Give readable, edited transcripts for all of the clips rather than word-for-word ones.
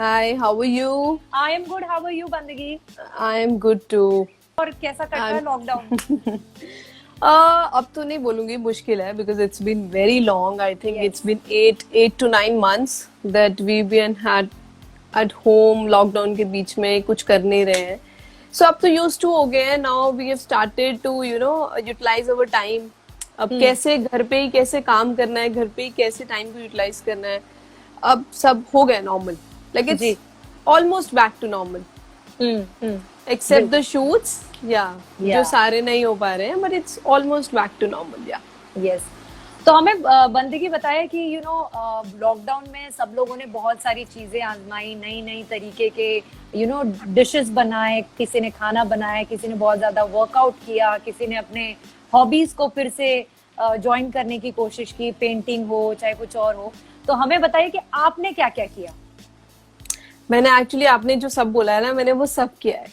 Hi, how are you? I am good, how are you Bandgi? I am good too. और कैसा cut रहा है I'm lockdown? अब तो नहीं बोलूंगी मुश्किल है because it's been very long. I think yes. it's been eight to 9 months that we've been had at home lockdown के बीच में कुछ कर नहीं रहे हैं. So अब तो used to हो गए हैं. Now we have started to utilize our time. अब कैसे घर पे ही कैसे काम करना है, घर पे ही कैसे टाइम को यूटिलाइज करना है, अब सब हो गया नॉर्मल. लाइक जी. It's almost back to normal except the shoots. या जो सारे नहीं हो पा रहे हैं but it's almost back to normal. Yeah yes. तो हमें बंदगी बताया कि लॉकडाउन में सब लोगों ने बहुत सारी चीजें आजमाई, नई नई तरीके के डिशेस बनाए, किसी ने खाना बनाया, किसी ने बहुत ज्यादा वर्कआउट किया, किसी ने अपने हॉबीज को फिर से ज्वाइन करने की कोशिश की, पेंटिंग हो चाहे कुछ और हो. तो हमें बताइए कि आपने क्या क्या किया. मैंने एक्चुअली आपने जो सब बोला है ना, मैंने वो सब किया है.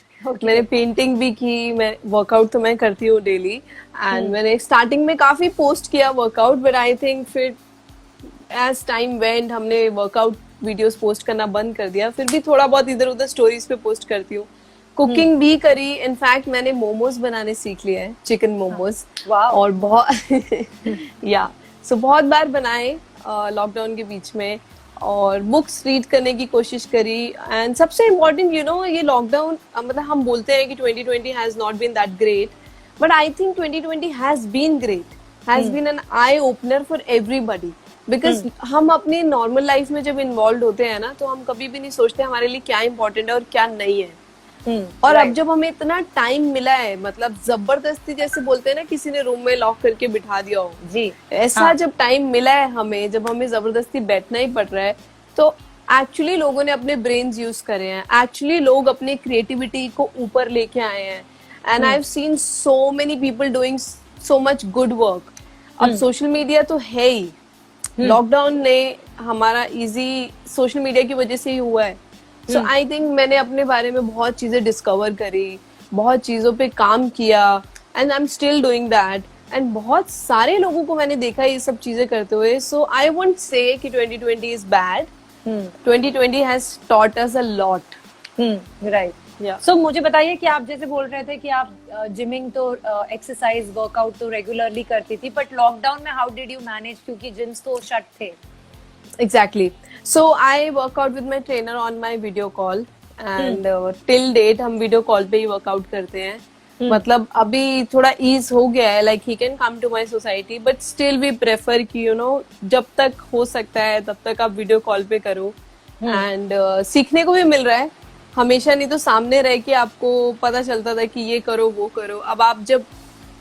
मैंने पेंटिंग भी की, मैं वर्कआउट तो मैं करती हूँ डेली. एंड मैंने स्टार्टिंग में काफी पोस्ट किया वर्कआउट, बट आई थिंक फिर एज टाइम वेंट हमने वर्कआउट वीडियोस पोस्ट करना बंद कर दिया. फिर भी थोड़ा बहुत इधर उधर स्टोरीज पे पोस्ट करती हूँ. कुकिंग भी करी. इनफैक्ट मैंने मोमोज बनाने सीख लिए हैं, चिकन मोमोज. और बहुत या सो बहुत बार बनाए लॉकडाउन के बीच में. और बुक्स रीड करने की कोशिश करी. एंड सबसे इम्पोर्टेंट ये लॉकडाउन, मतलब हम बोलते हैं कि 2020 has not been that great, but I think 2020 has been great, has been an eye opener for everybody. Because हम अपनी नॉर्मल लाइफ में जब इन्वॉल्व होते हैं ना, तो हम कभी भी नहीं सोचते हमारे लिए क्या इम्पोर्टेंट है और क्या नहीं है. और अब जब हमें इतना टाइम मिला है, मतलब जबरदस्ती जैसे बोलते हैं ना, किसी ने रूम में लॉक करके बिठा दिया हो जी, ऐसा जब टाइम मिला है हमें, जब हमें जबरदस्ती बैठना ही पड़ रहा है, तो एक्चुअली लोगों ने अपने ब्रेन्स यूज करे हैं. एक्चुअली लोग अपनी क्रिएटिविटी को ऊपर लेके आए हैं. And I have scene so many people doing so much good work. अब सोशल मीडिया तो है ही. लॉकडाउन ने हमारा इजी सोशल मीडिया की वजह से ही हुआ है. सो आई थिंक मैंने अपने बारे में बहुत चीजें डिस्कवर करी, बहुत चीजों पे काम किया. And I am still doing that. And बहुत सारे लोगों को मैंने देखा ये सब चीजें करते हुए. सो आई वोंट से कि 2020 is bad. 2020 has taught us a lot. Right. So मुझे बताइए कि आप जैसे बोल रहे थे कि आप जिमिंग तो एक्सरसाइज वर्कआउट तो रेगुलरली करती थी, बट लॉकडाउन में हाउ डिड यू मैनेज, क्योंकि जिम्स तो शट थे. Exactly. So I work out with my trainer on my video call and till date हम video call पे ही workout करते हैं. मतलब अभी थोड़ा ease हो गया है, like he can come to my society, but still we prefer कि जब तक हो सकता है तब तक आप video call पे करो. and सीखने को भी मिल रहा है. हमेशा नहीं तो सामने रह के आपको पता चलता था कि ये करो वो करो. अब आप जब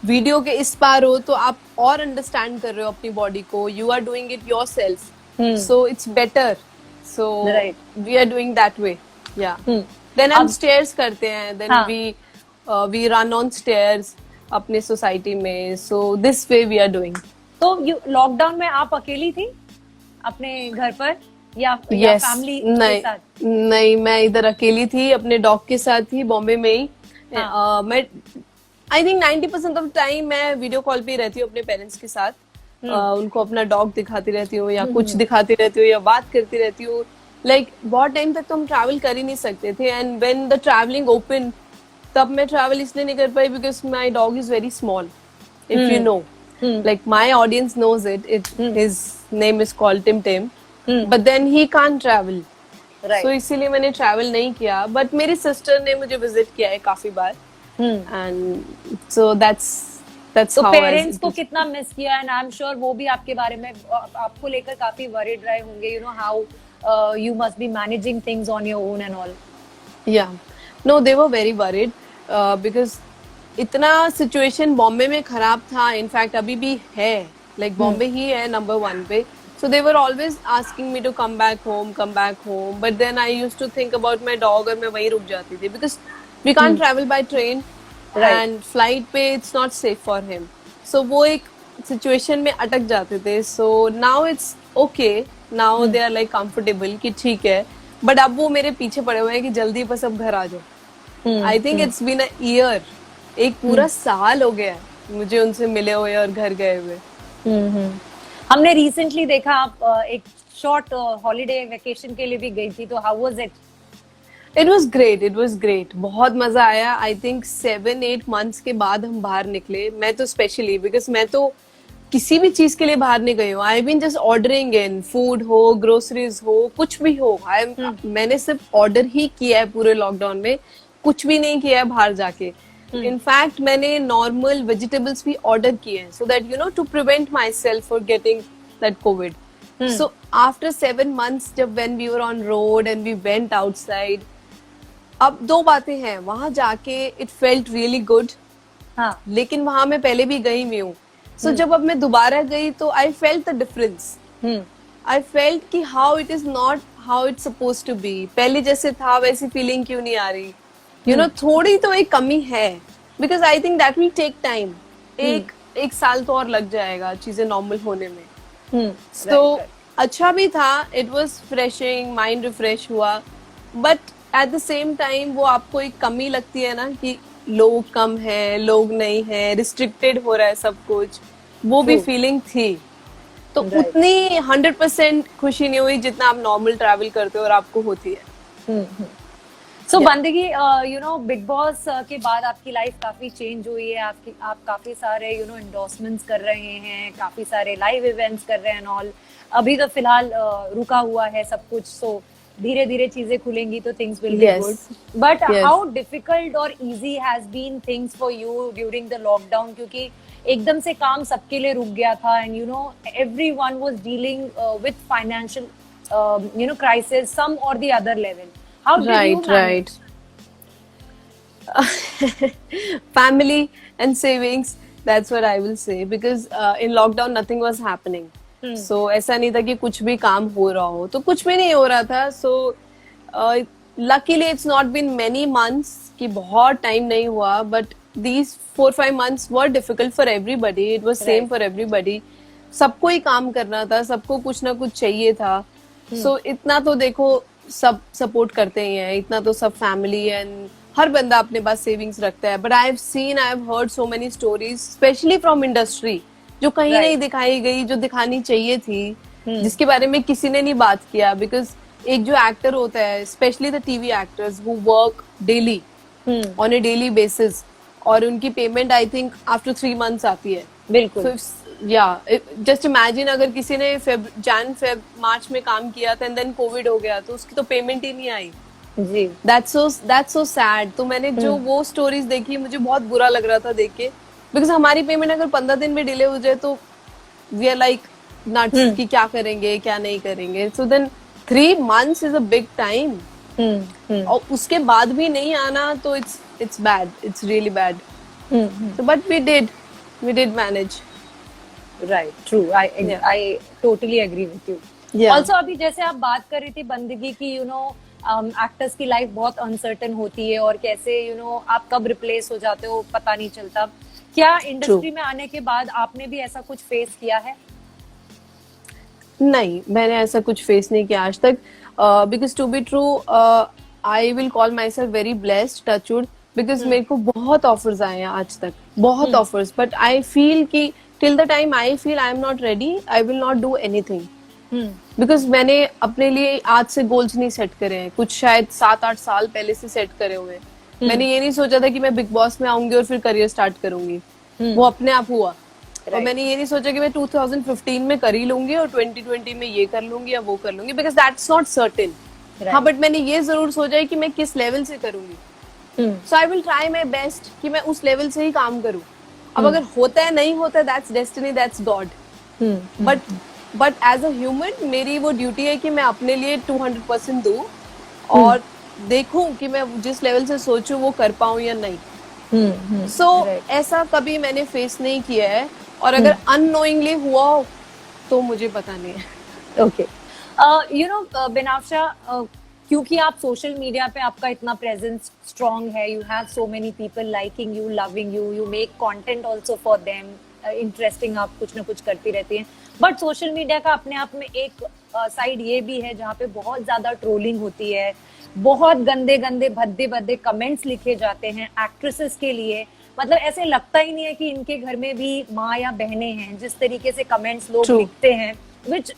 वीडियो के इस पार हो तो आप और अंडरस्टैंड कर रहे हो अपनी बॉडी को. You are doing it yourself. So it's better. So we are doing that way. Yeah. Then हम stairs करते हैं. Then we run on stairs अपने society में. So this way we are doing. तो लॉकडाउन में आप अकेली थी अपने घर पर या फैमिली के साथ? नहीं, मैं इधर अकेली थी, अपने डॉग के साथ ही, बॉम्बे में ही. मैं I think 90% ऑफ टाइम मैं वीडियो कॉल पे ही रहती हूँ अपने पेरेंट्स के साथ. उनको अपना डॉग दिखाती रहती हूँ या कुछ दिखाती रहती हूँ या बात करती रहती हूँ. लाइक बहुत टाइम तक तो हम ट्रैवल कर ही नहीं सकते थे. And when the travelling open, तब मैं ट्रैवल इसलिए नहीं कर पाई because my dog is very small. If you know, like my audience knows it his name is called Tim Tim, but then he can't travel. So इसीलिए मैंने travel नहीं किया. बट मेरी सिस्टर ने मुझे विजिट किया है काफी बार. एंड सो तो पेरेंट्स को कितना मिस किया. एंड आई एम श्योर वो भी आपके बारे में, आपको लेकर काफी वरीड रहे होंगे. How you must be managing things on your own and all. Yeah no, they were very worried because इतना सिचुएशन बॉम्बे में खराब था. इनफैक्ट अभी भी है. लाइक बॉम्बे ही है नंबर 1 पे. So they were always asking me to come back home. But then I used to think about my dog और मैं वहीं रुक जाती थी because we can't travel by train. And flight पे it's not safe for him. So वो एक situation में अटक जाते थे. So now it's okay. Now they are like comfortable कि ठीक है. बट अब वो मेरे पीछे पड़े हुए हैं कि जल्दी बस अब घर आ जाओ. I think it's been a year. एक पूरा साल हो गया है मुझे उनसे मिले हुए और घर गए हुए. हमने रिसेंटली देखा आप एक शॉर्ट हॉलीडे वेकेशन के लिए भी गई थी, तो how was it? It was great, it was great, बहुत मजा आया। आई थिंक 7-8 मंथ्स के बाद हम बाहर निकले, मैं तो स्पेशली, बिकॉज मैं तो किसी भी चीज के लिए बाहर नहीं गई हूँ। I been just ordering in, food हो, ग्रोसरीज हो, कुछ भी हो, मैंने सिर्फ ऑर्डर ही किया है पूरे लॉकडाउन में, कुछ भी नहीं किया है बाहर जाके। इनफैक्ट मैंने नॉर्मल वेजिटेबल्स भी ऑर्डर किए हैं, so that to prevent myself for getting that COVID. So after 7 months, जब when we were on road and we went outside, अब दो बातें हैं, वहां जाके it felt really good, हाँ, लेकिन वहां मैं पहले भी गई हुई हूँ। So जब अब मैं दोबारा गई तो I felt the difference. I felt कि how it is not how it's supposed to be. पहले जैसे था वैसी फीलिंग क्यों नहीं आ रही, थोड़ी तो एक कमी है, because I think that will take time. एक साल तो और लग जाएगा चीजें नॉर्मल होने में। तो अच्छा भी था, it was freshing, mind refresh हुआ, but at the same time वो आपको एक कमी लगती है ना कि लोग कम है, लोग नहीं है, रिस्ट्रिक्टेड हो रहा है सब कुछ, वो भी फीलिंग थी। तो उतनी 100% खुशी नहीं हुई जितना आप नॉर्मल ट्रैवल करते हो और आपको होती है। सो बंदगी, बिग बॉस के बाद आपकी लाइफ काफी चेंज हुई है, आप काफी सारे एंडोर्समेंट्स कर रहे हैं, काफी सारे लाइव इवेंट्स कर रहे हैं ऑल। अभी तो फिलहाल रुका हुआ है सब कुछ, सो धीरे धीरे चीजें खुलेंगी तो things will be good. But how difficult और easy has been things for you during the lockdown, क्योंकि एकदम से काम सबके लिए रुक गया था, and everyone was dealing with financial crisis some or the other level. How did you manage? Family and savings, that's what I will say, because in lockdown nothing was happening. So ऐसा नहीं था कि कुछ भी काम हो रहा हो, तो कुछ भी नहीं हो रहा था। So luckily it's not been many months कि बहुत टाइम नहीं हुआ, but these 4-5 months were difficult for everybody. It was same for everybody. सबको ही काम करना था, सबको कुछ ना कुछ चाहिए था। So इतना तो देखो सब सपोर्ट करते ही हैं, इतना तो सब फैमिली एंड हर बंदा अपने पास सेविंग्स रखता है। But I have heard so many stories, specially from industry, जो कहीं नहीं दिखाई गई, जो दिखानी चाहिए थी, जिसके बारे में किसी ने नहीं बात किया। बिकॉज एक जो एक्टर होता है, specially the TV actors who work daily on A daily basis, और उनकी payment I think after 3 months आती है। बिल्कुल। जस्ट इमेजिन अगर किसी ने मार्च में काम किया था एंड देन कोविड हो गया, तो उसकी तो पेमेंट ही नहीं आई जी। That's so sad. तो मैंने जो वो स्टोरीज देखी, मुझे बहुत बुरा लग रहा था देख के, बिकॉज हमारी पेमेंट अगर 15 दिन में डिले हो जाए तो वी आर लाइक नट्स कि क्या करेंगे क्या नहीं करेंगे। So then 3 months is a big time, और उसके बाद भी नहीं आना तो it's bad, it's really bad. So but we did manage. Right, true. I totally agree with you. Also अभी जैसे आप बात कर रही थी बंदगी की, एक्टर्स की लाइफ बहुत अनसर्टेन होती है, और कैसे आप कब रिप्लेस हो जाते हो पता नहीं चलता। क्या इंडस्ट्री में आने के बाद आपने भी ऐसा कुछ फेस किया है? नहीं, मैंने ऐसा कुछ फेस नहीं किया आज तक, because to be true I will call myself very blessed, touchwood, because मेरे को बहुत ऑफर्स आए हैं आज तक, बहुत ऑफर्स, बट आई फील कि till the time I feel I am not ready, I will not do anything. Because मैंने अपने लिए आज से गोल्स नहीं सेट करे हैं, कुछ शायद 7-8 साल पहले से सेट करे हुए हैं। मैंने ये नहीं सोचा था कि मैं बिग बॉस में आऊंगी और फिर करियर स्टार्ट करूंगी, वो अपने आप हुआ। और मैंने ये नहीं सोचा कि मैं 2015 में कर ही लूंगी और 2020 में ये कर लूंगी या वो कर लूंगी, बिकॉज दैट्स नॉट सर्टेन। हाँ, बट मैंने ये जरूर सोचा है कि मैं किस लेवल से करूंगी। So I will try my best कि मैं उस लेवल से ही काम करूँ। अब अगर होता है नहीं होता है, that's destiny, that's God. But as a human मेरी वो ड्यूटी है कि मैं अपने लिए 200% दूं और देखूं कि मैं जिस लेवल से सोचूं वो कर पाऊं या नहीं। सो ऐसा कभी मैंने फेस नहीं किया है, और अगर अननोइंगली हुआ हो तो मुझे पता नहीं है। ओके, बिनाफ्शा, क्योंकि आप सोशल मीडिया पे आपका इतना प्रेजेंस स्ट्रॉन्ग है, you have so many people liking you, loving you, you make content also for them, interesting, आप कुछ ना कुछ करती रहती हैं। बट सोशल मीडिया का अपने आप में एक साइड ये भी है जहाँ पे बहुत ज्यादा ट्रोलिंग होती है, बहुत गंदे गंदे भद्दे भद्दे कमेंट्स लिखे जाते हैं एक्ट्रेसेस के लिए। मतलब ऐसे लगता ही नहीं है कि इनके घर में भी माँ या बहनें हैं, जिस तरीके से कमेंट्स लोग लिखते हैं, which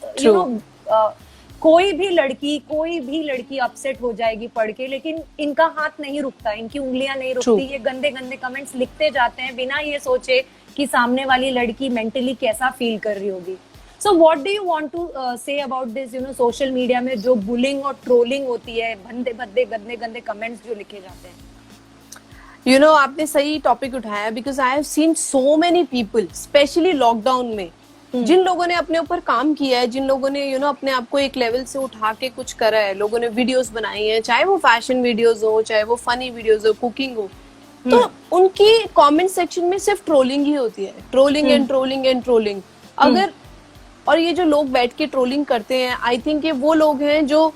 कोई भी लड़की अपसेट हो जाएगी पढ़ के, लेकिन इनका हाथ नहीं रुकता, इनकी उंगलियां नहीं रुकती। ये गंदे गंदे कमेंट्स लिखते जाते हैं बिना ये सोचे कि सामने वाली लड़की मेंटली कैसा फील कर रही होगी। So what do you want to say about this, social media में जो बुलिंग और ट्रोलिंग होती है, भद्दे भद्दे गंदे गंदे कमेंट्स जो लिखे जाते हैं? आपने सही टॉपिक उठाया, because I have scene so many people, specially lockdown में, जिन लोगों ने अपने ऊपर काम किया है, जिन लोगों ने अपने आप को एक लेवल से उठा के कुछ करा है, लोगों ने वीडियोस बनाई है, चाहे वो फैशन वीडियोस हो, चाहे वो फनी वीडियोस हो, कुकिंग हो, तो उनकी कमेंट सेक्शन में सिर्फ ट्रोलिंग ही होती है, trolling and trolling and trolling. अगर और ये जो लोग बैठ के ट्रोलिंग करते हैं, आई थिंक ये वो लोग हैं जो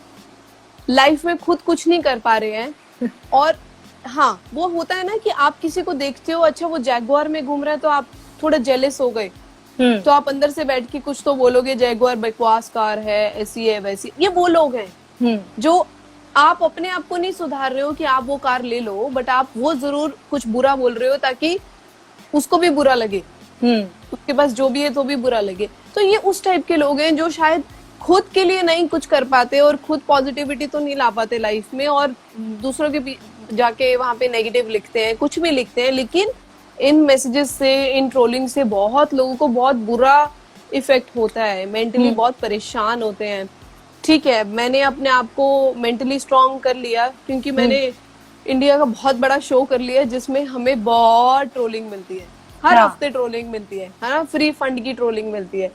लाइफ में खुद कुछ नहीं कर पा रहे हैं। और हाँ, वो होता है ना कि आप किसी को देखते हो, अच्छा वो जैगुआर में घूम रहा है, तो आप थोड़ा जेलस हो गए, तो आप अंदर से बैठ के कुछ तो बोलोगे, जैगुआर बकवास कार है, ऐसी है वैसी। ये वो लोग हैं जो आप अपने आप को नहीं सुधार रहे हो कि आप वो कार ले लो, बट आप वो जरूर कुछ बुरा बोल रहे हो ताकि उसको भी बुरा लगे, उसके पास जो भी है तो भी बुरा लगे। तो ये उस टाइप के लोग हैं जो शायद खुद के लिए नहीं कुछ कर पाते और खुद पॉजिटिविटी तो नहीं ला पाते लाइफ में, और दूसरों के जाके वहां पे नेगेटिव लिखते हैं, कुछ भी लिखते हैं, लेकिन इन मैसेजेस से, इन ट्रोलिंग से बहुत लोगों को बहुत बुरा इफेक्ट होता है, मेंटली बहुत परेशान होते हैं। ठीक है, मैंने अपने आप को मेंटली स्ट्रांग कर लिया क्योंकि मैंने इंडिया का बहुत बड़ा शो कर लिया जिसमें हमें बहुत ट्रोलिंग मिलती है, हर हफ्ते ट्रोलिंग मिलती है ना, फ्री फंड की ट्रोलिंग मिलती है।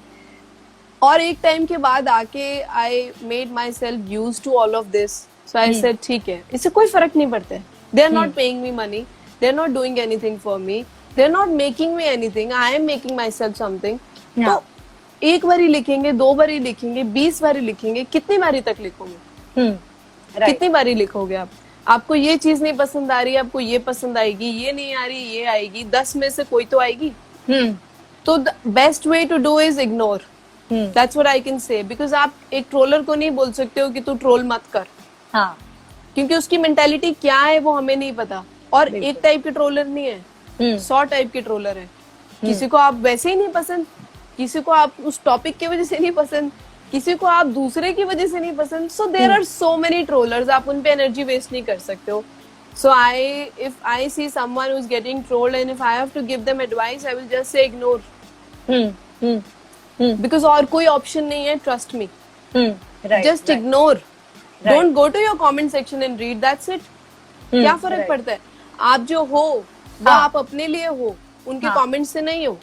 और एक टाइम के बाद आके I made myself use to all of this, so I said ठीक है, इससे कोई फर्क नहीं पड़ता है, they are not paying me money, they are not doing anything for me, they are not making me anything, I am making myself something। तो एक बारी लिखेंगे, 2 बारी लिखेंगे, 20 बारी लिखेंगे, कितनी बारी तक लिखोगे? कितनी बारी लिखोगे आप? आपको ये चीज नहीं पसंद आ रही, आपको ये पसंद आएगी, ये नहीं आ रही, ये आएगी, 10 में से कोई तो आएगी। तो the best way to do is ignore, that's what I can say, because आप एक ट्रोलर को नहीं बोल सकते हो कि तू ट्रोल मत कर, क्योंकि उसकी मेंटालिटी क्या है वो हमें नहीं पता। और एक टाइप के ट्रोलर नहीं है, 100 टाइप के ट्रोलर है। किसी को आप वैसे ही नहीं पसंद, किसी को आप उस टॉपिक की वजह से नहीं पसंद, किसी को आप दूसरे की वजह से नहीं पसंद। So there are so many trollers, आप उन पे एनर्जी वेस्ट नहीं कर सकते हो। So if I see someone who is getting trolled and if I have to give them advice, I will just say ignore, because और कोई option नहीं है, trust me, just ignore, don't go to your comment section and read, that's it. क्या फर्क पड़ता है? आप जो हो वो आप अपने लिए हो, उनके कमेंट्स से नहीं हो।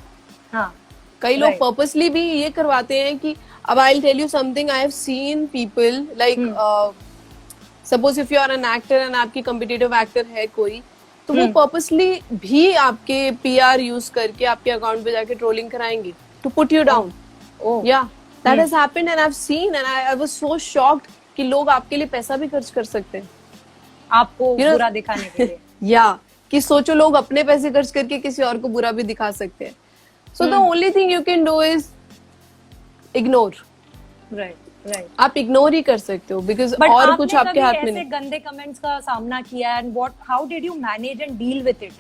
कई लोग पर्पसली भी ये करवाते हैं कि अब I will tell you something, I have seen people like suppose if you are an actor and आपकी कॉम्पिटिटिव एक्टर है कोई, तो वो पर्पसली भी आपके पीआर यूज करके आपके अकाउंट पे जाके ट्रोलिंग कराएंगे टू पुट यू डाउन। या that has happened and I have scene and I was so shocked कि लोग आपके लिए पैसा भी खर्च कर सकते हैं आपको बुरा दिखाने के लिए। या कि सोचो, लोग अपने पैसे खर्च करके किसी और को बुरा भी दिखा सकते हैं। So the only thing you can do is ignore. Right, आप इग्नोर ही कर सकते हो, बिकॉज और कुछ आपके हाथ में नहीं। गंदे कमेंट्स का सामना किया and how did you manage and deal with it?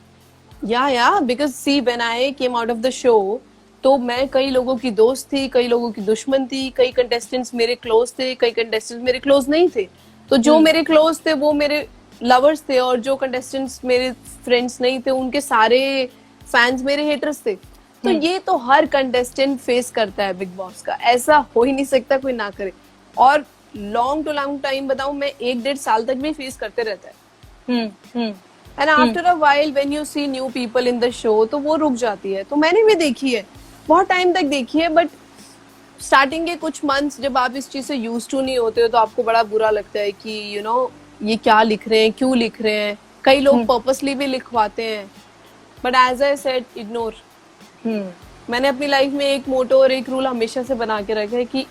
या because see when I came out of the show, तो मैं कई लोगों की दोस्त थी, कई लोगों की दुश्मन थी, कई कंटेस्टेंट्स मेरे क्लोज थे, कई कंटेस्टेंट्स मेरे क्लोज नहीं थे। तो जो मेरे क्लोज थे वो मेरे लवर्स थे, और जो कंटेस्टेंट्स मेरे फ्रेंड्स नहीं थे उनके सारे फैंस मेरे हेटर्स थे। तो ये तो हर कंटेस्टेंट फेस करता है बिग बॉस का, ऐसा हो ही नहीं सकता कोई ना करे। और लॉन्ग टू लॉन्ग टाइम बताऊं, मैं 1-1.5 साल तक भी फेस करते रहता है। And after a while when you see new people in the show, तो वो रुक जाती है। तो मैंने भी देखी है, बहुत टाइम तक देखी है, बट स्टार्टिंग के कुछ मंथ्स जब आप इस चीज से यूज टू नहीं होते हो तो आपको बड़ा बुरा लगता है कि ये क्या लिख रहे हैं, क्यों लिख रहे हैं। कई लोग पर्पसली भी लिखवाते हैं, but as I said, ignore. मैंने अपनी लाइफ में एक मोटो और एक रूल हमेशा से बना के रखा है कि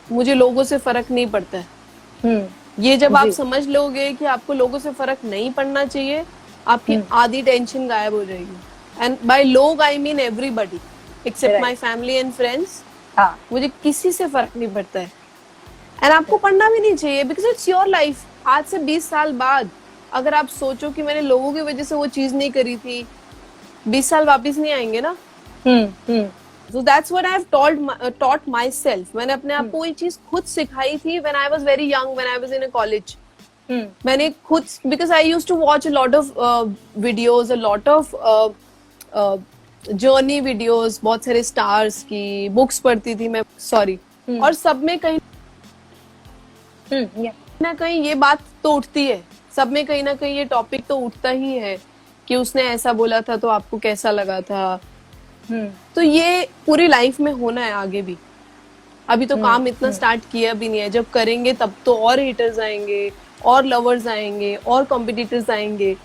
मुझे लोगों से फर्क नहीं पड़ता है। ये जब आप समझ लोगे कि आपको लोगों से फर्क नहीं पड़ना चाहिए, आपकी आधी टेंशन गायब हो जाएगी। एंड बाय लोग I mean everybody except my family and friends. मुझे किसी से फर्क नहीं पड़ता है, एंड आपको पढ़ना भी नहीं चाहिए, बिकॉज इट्स योर लाइफ। आज से 20 साल बाद अगर आप सोचो कि मैंने लोगों की वजह से वो चीज नहीं करी थी, 20 साल वापस नहीं आएंगे ना। So that's what I've taught myself. मैंने अपने आप को ये चीज खुद सिखाई थी when I was very young, when I was in a college. मैंने खुद, because I used to watch a lot of videos, a lot of journey videos, बहुत सारे stars की books पढ़ती थी मैं, sorry. और सब में कहीं ना कहीं ये बात तो उठती है, सब में कहीं ना कहीं ये टॉपिक तो उठता ही है कि उसने ऐसा बोला था तो आपको कैसा लगा था. तो ये पूरी लाइफ में होना है आगे भी. अभी तो काम इतना स्टार्ट किया भी नहीं है, जब करेंगे तब तो और हेटर्स आएंगे, और लवर्स आएंगे, और कॉम्पिटिटर्स आएंगे.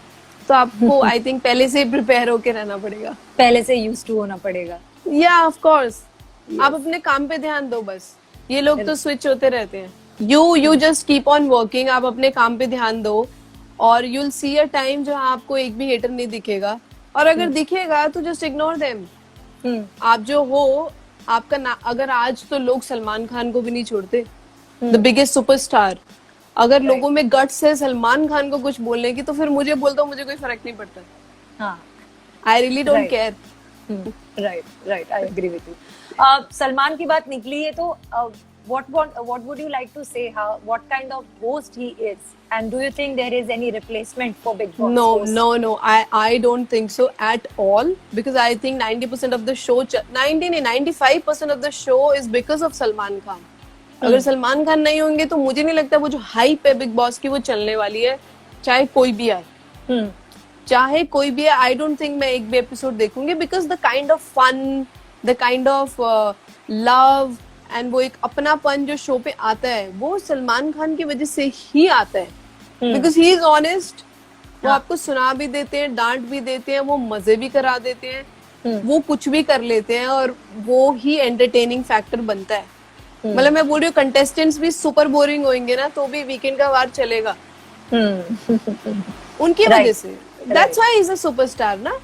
तो आपको आई थिंक पहले से प्रिपेयर होके रहना पड़ेगा, पहले से यूज्ड टू होना पड़ेगा. या ऑफ कोर्स. आप अपने काम पे ध्यान दो बस. ये लोग तो स्विच होते रहते हैं. You just keep on working. आप अपने काम पे ध्यान दो और यूल सी अ टाइम जहाँ आपको एक भी हेटर नहीं दिखेगा. और अगर दिखेगा तो जस्ट इग्नोर देम. आप जो हो, आपका ना, अगर आज तो लोग सलमान खान को भी नहीं छोड़ते, द बिगेस्ट सुपरस्टार. अगर लोगों में गट्स है सलमान खान को कुछ बोलने की, तो फिर मुझे बोल दो, मुझे कोई फर्क नहीं पड़ता. I really don't care. Right, I agree with you. Salman की बात निकली है तो what would you like to say, what kind of host he is, and do you think there is any replacement for Bigg Boss host? No, I don't think so at all, because I think 90% of the show 95% of the show is because of Salman Khan. अगर सलमान खान नहीं होंगे तो मुझे नहीं लगता वो जो hype है बिग बॉस की वो चलने वाली है, चाहे कोई भी आए. चाहे कोई भी है, आई डोंट थिंक मैं एक भी एपिसोड देखूंगी, because the kind of fun, the kind of love and वो एक अपनापन जो शो पे आता है, वो सलमान खान की वजह से ही आता है. Because he is honest. वो आपको सुना भी देते हैं, डांट भी देते हैं, वो मजे भी करा देते हैं, वो कुछ भी कर लेते हैं, और वो ही एंटरटेनिंग फैक्टर बनता है. मतलब मैं बोल रही हूँ, कंटेस्टेंट्स भी सुपर बोरिंग होंगे ना तो भी वीकेंड का वार चलेगा उनकी वजह से. That's why he is a superstar ना.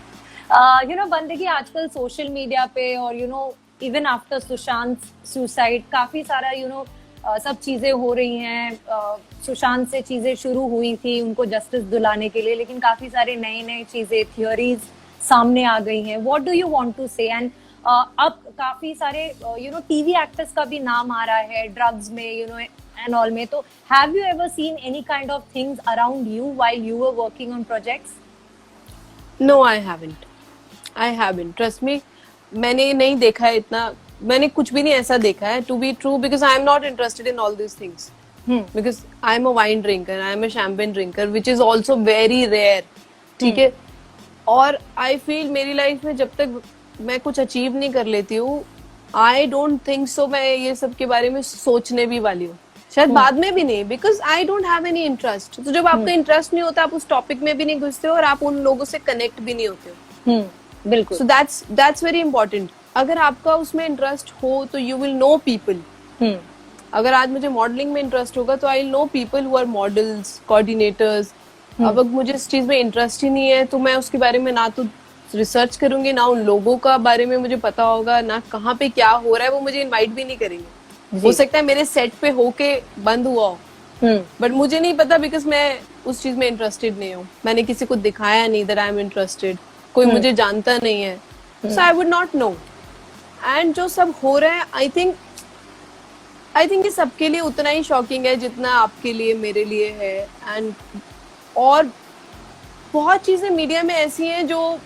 बंदगी आजकल सोशल मीडिया पे और इवन आफ्टर सुशांत सुसाइड काफी सारा सब चीजें हो रही हैं. सुशांत से चीजें शुरू हुई थी उनको जस्टिस दिलाने के लिए, लेकिन काफी सारे नए चीजें, थियोरीज सामने आ गई हैं. What do you want to say? And अब काफी सारे टीवी एक्टर्स का भी नाम आ रहा है ड्रग्स में एंड ऑल में. तो have you ever seen any kind of things around you while you were working on projects? No, I haven't. Trust me, मैंने नहीं देखा है इतना. मैंने कुछ भी नहीं ऐसा देखा है, to be true, because I am not interested in all this things. Because I am a wine drinker, I am a champagne drinker, which is also very rare. ठीक है. और आई फील मेरी लाइफ में जब तक मैं कुछ achieve नहीं कर लेती हूँ, आई डोंट थिंक सो मैं ये सब के बारे में सोचने भी वाली हूँ. शायद बाद में भी नहीं, because I don't have any interest. तो जब आपका इंटरेस्ट नहीं होता, आप उस टॉपिक में भी नहीं घुसते हो और आप उन लोगों से कनेक्ट भी नहीं होते हो. बिल्कुल. So that's very important. अगर आपका उसमें इंटरेस्ट हो तो यू विल नो पीपल. अगर आज मुझे मॉडलिंग में इंटरेस्ट होगा तो I will know people who are models, coordinators. अब मुझे इस चीज में इंटरेस्ट ही नहीं है तो मैं उसके बारे में ना तो रिसर्च करूंगी, ना उन लोगों का बारे में मुझे पता होगा, ना कहाँ पे क्या हो रहा है. वो मुझे इनवाइट भी नहीं करेंगे. हो सकता है मेरे सेट पे होके बंद हुआ हो, बट मुझे नहीं पता, बिकॉज मैं उस चीज में इंटरेस्टेड नहीं हूँ. मैंने किसी को दिखाया नहीं दैट आई एम इंटरेस्टेड. कोई मुझे जानता नहीं है, so I would not know. And जो सब हो रहा है, आई थिंक ये सबके लिए उतना ही शॉकिंग है जितना आपके लिए, मेरे लिए है. एंड और बहुत चीजें मीडिया में ऐसी हैं जो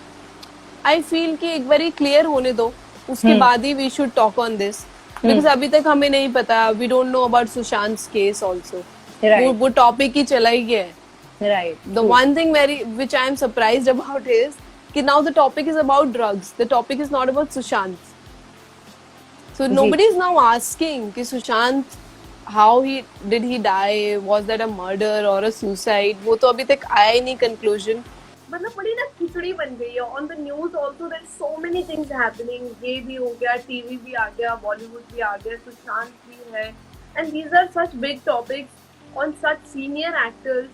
आई फील कि एक बारी क्लियर होने दो, उसके बाद ही we should talk on this. Because अभी तक हमें नहीं पता, we don't know about Sushant case also. वो टॉपिक ही चला ही गया है. Right. The one thing which I am surprised about is that now the topic is about drugs. The topic is not about Sushant. So nobody is now asking कि Sushant, how did he die? Was that a murder or a suicide? वो तो अभी तक आया ही नहीं conclusion. मतलब बड़ी ना खिचड़ी बन गई है. On the news also there are so many things happening. ये भी हो गया, TV भी आ गया, Bollywood भी आ गया, Sushant भी है. And these are such big topics on such senior actors.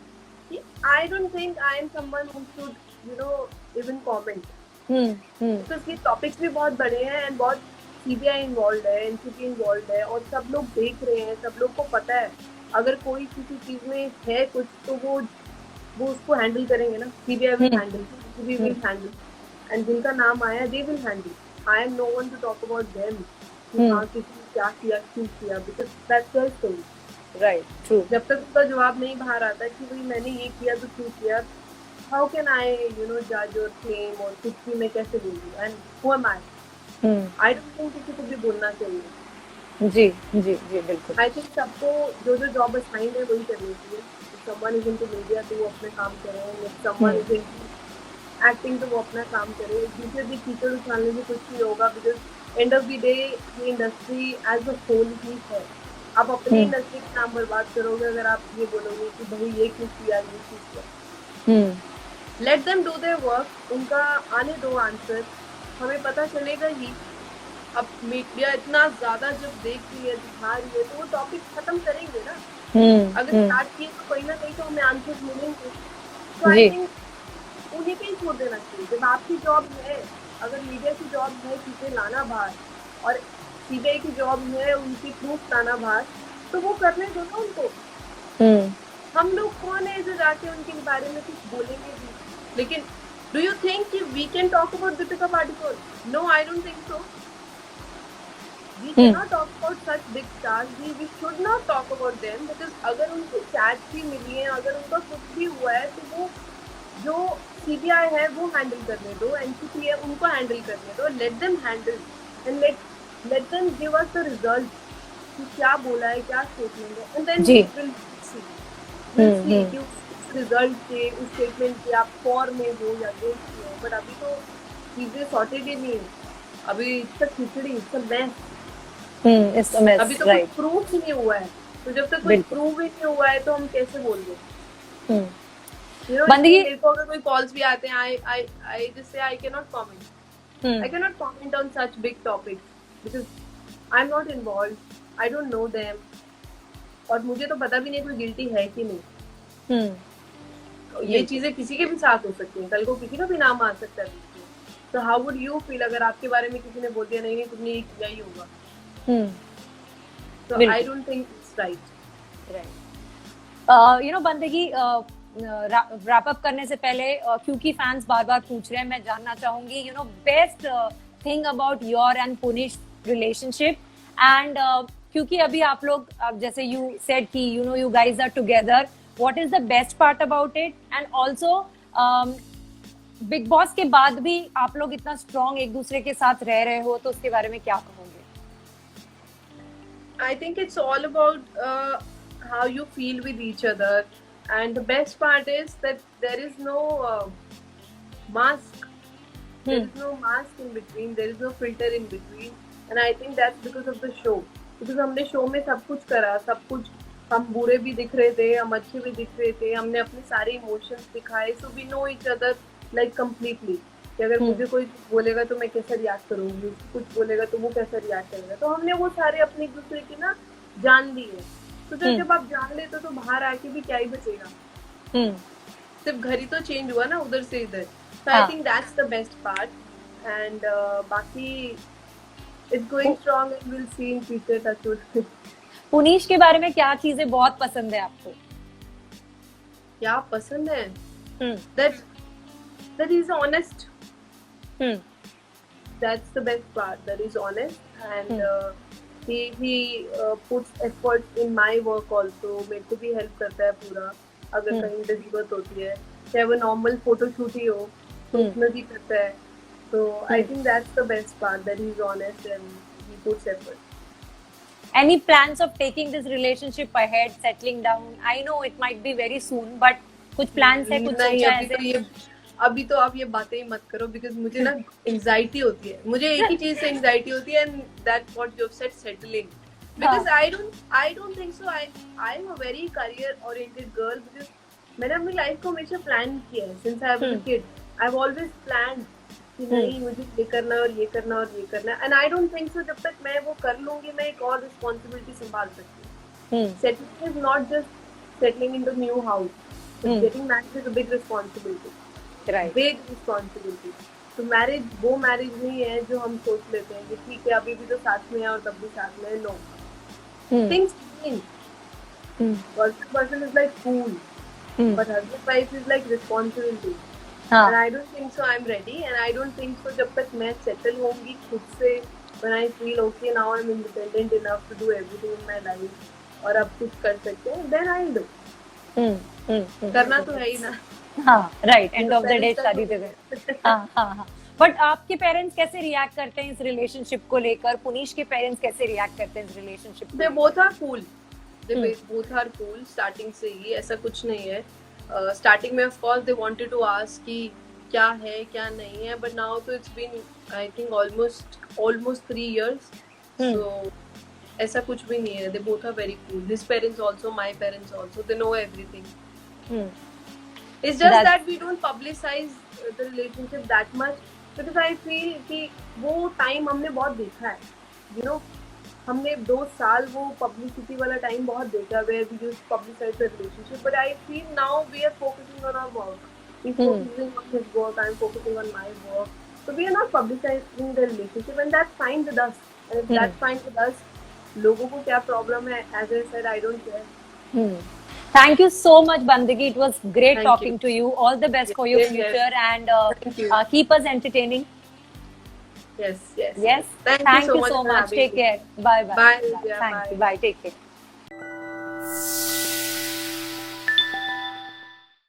I don't think I am someone who should, even comment. तो इसके topics भी बहुत बड़े हैं and बहुत CBI involved है, NCT involved है, और सब लोग देख रहे हैं, सब लोग को पता है. अगर कोई किसी चीज में है कुछ तो वो उसको हैंडल करेंगे ना. CBI will handle, CBI will handle, and जिनका नाम आया they will handle. I am no one to talk about them कि हम्म। हाँ किसी ने क्या किया, क्यों किया, because that's their story. Right, true. जब तक उसका जवाब नहीं बाहर आता कि भाई मैंने ये किया तो क्यों किया, हाउ कैन आई जज और क्लेम, और कुछ भी मैं कैसे बोलूँ, and who am I? I don't think किसी को भी बोलना चाहिए। जी जी जी, बिल्कुल। आई थिंक सबको जो जो जॉब असाइंड है वही करनी चाहिए। समवन इज इनटू मीडिया तो वो अपना काम करे, if someone is into acting तो वो अपना काम करे। दूसरे भी कीचड़ उछालने से कुछ नहीं होगा, because end of the day ये इंडस्ट्री एज अ होल ही है। आप अपनी इंडस्ट्री का नाम बर्बाद करोगे अगर आप ये बोलोगे कि भाई ये क्यों किया, ये क्यों किया। Let them do their work, उनका आने दो आंसर, हमें पता चलेगा ही। अब मीडिया इतना ज्यादा जब देख रही है, दिखा रही है, तो वो टॉपिक खत्म करेंगे ना। अगर स्टार्ट किए तो कहीं ना कहीं तो हमें आंसर मिलेंगे। तो आई थिंक उन्हीं पे ही छोड़ देना चाहिए। जब आपकी जॉब है, अगर मीडिया की जॉब है चीजें लाना बाहर, और सीबीआई की जॉब है उनकी प्रूफ लाना बाहर, तो वो करने दो ना उनको। हम लोग कौन है जो जाके उनके बारे में कुछ बोलेंगे भी? लेकिन डू यू थिंक कि we can talk about Deepika Padukone? No, I don't think so. We cannot talk about such big stars. We should not talk about them, because अगर उनको चैट भी मिली है, अगर उनका कुछ भी हुआ है, तो वो जो CBI है वो हैंडल करने दो, NCC है उनको हैंडल करने दो, let them handle and let them give us the result कि क्या बोला है, क्या स्टेटमेंट है, and then we will see कि उस रिजल्ट के, उस स्टेटमेंट के आप फॉर में हो या अगेंस्ट में हो। बट अभी तो चीजें सॉर्टेड ही नहीं है, अभी it's a khichdi, it's a mess. अभी तो कुछ प्रूफ ही नहीं हुआ है, तो जब तक कुछ प्रूफ ही नहीं हुआ है तो हम कैसे बोल रहे? मेरे को अगर कोई कॉल्स भी आते हैं, I just say I can not comment, I can not comment on such big topics because I am not involve, I don't know them, और मुझे तो पता भी नहीं कोई गिल्टी है कि नहीं। ये चीजें किसी के भी साथ हो सकती हैं, कल को किसी का भी नाम आ सकता है। तो हाउ वुड यू फील अगर आपके बारे में किसी ने बोल दिया नहीं तुमने ये किया ही होगा? So I don't think it's right. Right. बंदगी रैप अप करने से पहले, क्योंकि फैंस बार बार पूछ रहे हैं, मैं जानना चाहूंगी best thing about your and Puneesh relationship, and क्योंकि अभी आप लोग जैसे यू सेड कि you guys are together, what is the best part about it, and also Bigg Boss के बाद भी आप लोग इतना स्ट्रॉन्ग एक दूसरे के साथ रह रहे हो, तो उसके बारे में क्या कहोगे? I think it's all about how you feel with each other, and the best part is that there is no mask. There is no mask in between. There is no filter in between, and I think that's because of the show. Because हमने show में सब कुछ करा, सब कुछ, हम बुरे भी दिख रहे थे, हम अच्छे भी दिख रहे थे, हमने अपने सारे इमोशंस दिखाए, so we know each other like completely. कि अगर मुझे कोई बोलेगा तो मैं कैसे रिएक्ट करूंगी, कुछ बोलेगा तो वो कैसा रिएक्ट करेगा, तो हमने वो सारे अपने एक दूसरे की ना जान ली है। तो जब आप जान लेते तो बाहर आके भी क्या ही बचेगा? सिर्फ घर ही तो चेंज हुआ ना उधर से इधर। So I think that's the best part, and बाकी it's going strong and we'll see in future. Touch. Puneesh के बारे में क्या चीजें बहुत पसंद है आपको? क्या पसंद है? That he's honest. That's the best part. That he's honest, and he puts effort in my work also. मेरे को भी हेल्प करता है पूरा, अगर कहीं पे जरूरत होती है, चाहे वो नॉर्मल फोटो शूट ही हो तो उसमें भी करता है। So I think that's the best part, that he's honest and he puts effort. Any plans of taking this relationship ahead, settling down? I know it might be very soon, but कुछ plans है, कुछ सोचा है? अभी तो आप ये बातें ही मत करो, बिकॉज मुझे ना एंजाइटी होती है, मुझे एक ही चीज से एंजाइटी होती है, and that what you have said, settling. Because I don't think so. I am a very career oriented girl, because मैंने अपनी लाइफ को हमेशा प्लान किया है since I was a kid. I have always planned कि नहीं मुझे ये करना है और ये करना और ये करना है, एंड आई डोंट थिंक सो जब तक मैं वो कर लूंगी मैं एक और रिस्पॉन्सिबिलिटी संभाल सकती हूँ। Settling is not just settling in the new house, getting married is a big responsibility, big responsibility. तो मैरिज वो मैरिज नहीं है जो हम सोच लेते हैं कि ठीक है अभी भी तो साथ में है और तब भी साथ में है। No, things change. Person is like fool, but husband wife is like responsibility. हाँ. And I don't think so I'm ready, and I don't think so जब तक मैं settle होंगी खुद से, when I feel okay now I'm independent enough to do everything in my life और अब कुछ कर सकते हैं, then I'll do. करना तो है ही ना. हाँ, right, end of the day Parents का शादी तो कर. हाँ हाँ हाँ. बट आपके पेरेंट्स कैसे रिएक्ट करते हैं इस रिलेशनशिप को लेकर? पुनीश के पेरेंट्स कैसे रिएक्ट करते हैं इस रिलेशनशिप को? They both are cool. They both are cool starting से ही, ऐसा कुछ नहीं है. Starting में of course they wanted to ask कि क्या है क्या नहीं है, but now तो it's been I think almost 3 years. So ऐसा कुछ भी नहीं है. They both are very cool. His parents also, my parents also. They know everything. It's just that we don't publicize the relationship that much because I feel कि वो time हमने बहुत देखा है. You know, हमने 2 साल वो publicity वाला time बहुत देखा where we used to publicize the relationship. But I feel now we are focusing on our work. He's focusing on his work. I'm focusing on my work. So we are not publicizing the relationship, and that's fine with us. And if that's fine with us, लोगों को क्या problem है? As I said, I don't care. Thank you so much, Bandagi. It was great Thank talking you. to you. All the best for your Yes, future, and Thank you. keep us entertaining. Yes. Yes. Thank you so much. Take care. Bye. Bye, Lydia. Thank Bye. you. Bye. Take care.